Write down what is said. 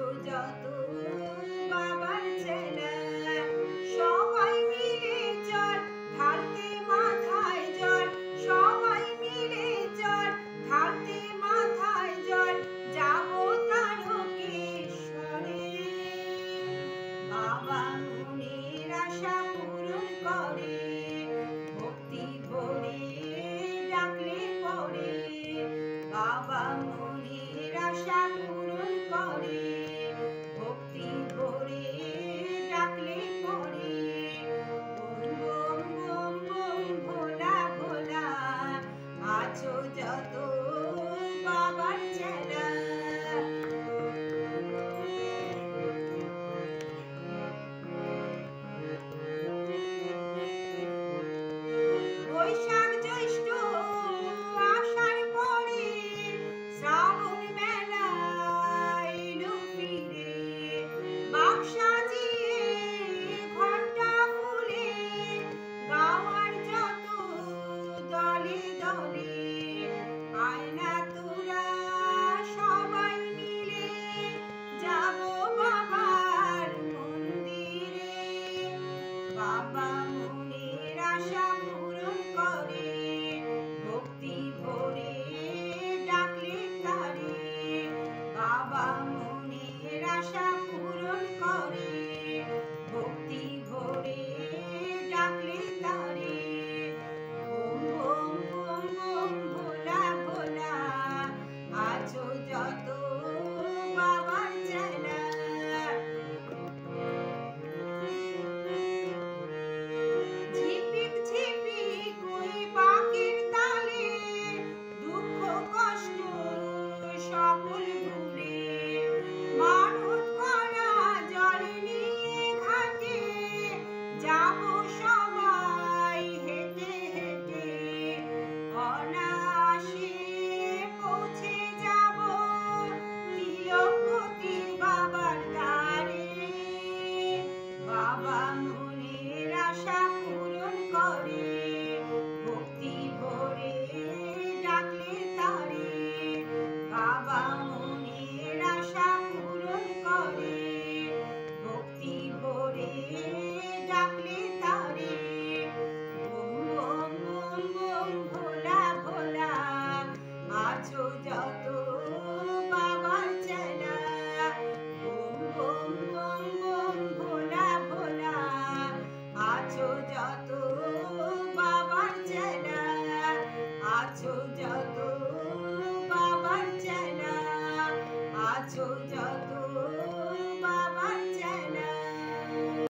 আছো যত বাবার চেলা সবাই মিলে চল ঢালতে মাথায় জল সবাই মিলে চল ঢালতে মাথায় জল যাবো তারকেশ্বরে বাবা মনের আশা পূরণ করে ভক্তি ভরে ডাকলে পরে বাবা মনের আশা পূরণ করে ভক্তি ভরে ডাকলে পরে বম বম বম ভোলা ভোলা আছো যত বাবার চেলা বৈশাখ জ্যৈষ্ঠ আষাঢ় পরে শ্রাবণ মেলা এলো ফিরে বাঁক সাজিয়ে ঘণ্টা ফুলে গাওয়ার যত দলে দলে আয়না তোরা সবাই মিলে যাব বাবার মন্দিরে বাবা মনের আশা পূরণ করে ভক্তি ভরে ডাকলে তারে বাবা মনের আশা পূরণ করে ভক্তি ভরে ডাকলে তারে ওম ওম ওম ওম ভোলা ভোলা আছো যত বাবার চেলা ঝিপিক ঝিপিক ওই বাঁকের তালে দুঃখ কষ্ট সকল ভুলে মানত করা জল নিয়ে ঘাটে যাব সবাই হেঁটে হেঁটে অনায়াসে পৌঁছে যাব তিলকপতির বাবার দ্বারে বাবা মনের আশা পূরণ করে ভক্তি ভরে ডাকলে তারে বাবা মনের আশা পূরণ করে ভক্তি ভরে ডাকলে তারে ওম ওম ওম ওম ভোলা ভোলা আছো যত বাবার চেলা ওম ওম ওম ওম ভোলা ভোলা আছো যত বাবার চেলা আছো যত বাবার চেলা আছো যত